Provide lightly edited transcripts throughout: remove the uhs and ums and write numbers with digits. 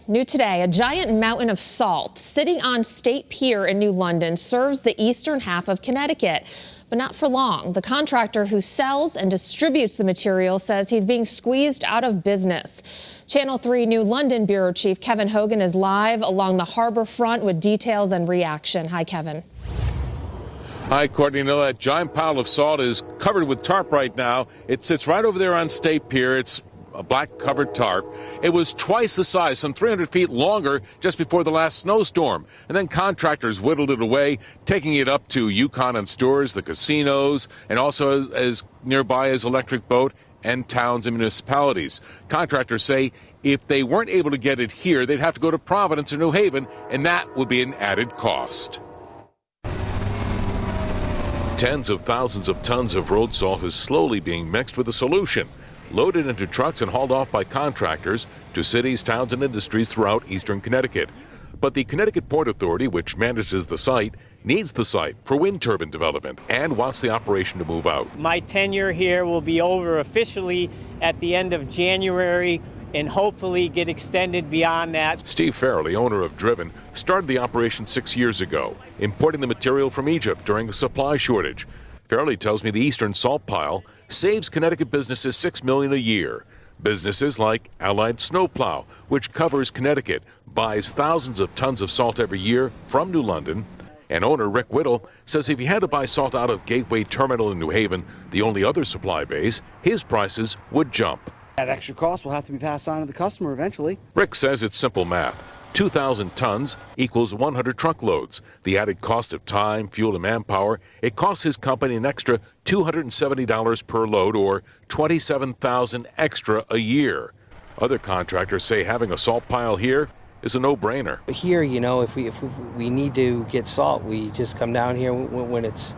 New today, a giant mountain of salt sitting on State Pier in New London serves the eastern half of Connecticut. But not for long. The contractor who sells and distributes the material says he's being squeezed out of business. Channel 3 New London Bureau Chief Kevin Hogan is live along the harbor front with details and reaction. Hi, Kevin. Hi, Courtney. That giant pile of salt is covered with tarp right now. It sits right over there on State Pier. It's a black covered tarp. It was twice the size, some 300 feet longer, just before the last snowstorm. And then contractors whittled it away, taking it up to Yukon and stores, the casinos, and also as nearby as Electric Boat and towns and municipalities. Contractors say if they weren't able to get it here, they'd have to go to Providence or New Haven, and that would be an added cost. Tens of thousands of tons of road salt is slowly being mixed with a solution, loaded into trucks and hauled off by contractors to cities, towns, and industries throughout eastern Connecticut. But the Connecticut Port Authority, which manages the site, needs the site for wind turbine development and wants the operation to move out. My tenure here will be over officially at the end of January and hopefully get extended beyond that. Steve Farrelly, owner of Driven, started the operation 6 years ago, importing the material from Egypt during a supply shortage. Farrelly tells me the eastern salt pile saves Connecticut businesses $6 million a year. Businesses like Allied Snowplow, which covers Connecticut, buys thousands of tons of salt every year from New London. And owner Rick Whittle says if he had to buy salt out of Gateway Terminal in New Haven, the only other supply base, his prices would jump. That extra cost will have to be passed on to the customer eventually. Rick says it's simple math. 2,000 tons equals 100 truckloads. The added cost of time, fuel, and manpower, it costs his company an extra $270 per load, or $27,000 extra a year. Other contractors say having a salt pile here is a no-brainer. Here, you know, if we need to get salt, we just come down here when it's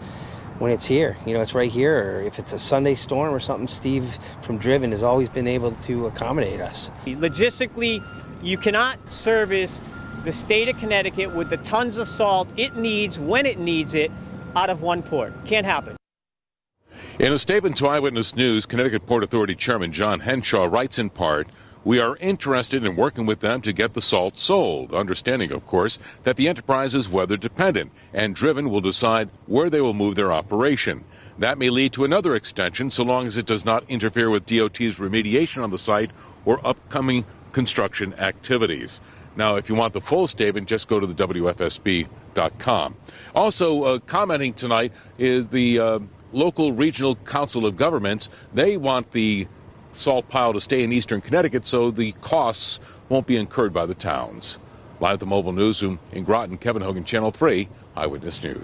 here. You know, it's right here. Or if it's a Sunday storm or something, Steve from Driven has always been able to accommodate us. Logistically, you cannot service the state of Connecticut with the tons of salt it needs when it needs it out of one port. Can't happen. In a statement to Eyewitness News, Connecticut Port Authority Chairman John Henshaw writes in part, "We are interested in working with them to get the salt sold, understanding, of course, that the enterprise is weather dependent, and Driven will decide where they will move their operation. That may lead to another extension so long as it does not interfere with DOT's remediation on the site or upcoming construction activities." Now, if you want the full statement, just go to the WFSB.com. Also, commenting tonight is the local regional council of governments. They want the salt pile to stay in eastern Connecticut so the costs won't be incurred by the towns. Live at the mobile newsroom in Groton, Kevin Hogan, Channel 3 Eyewitness News.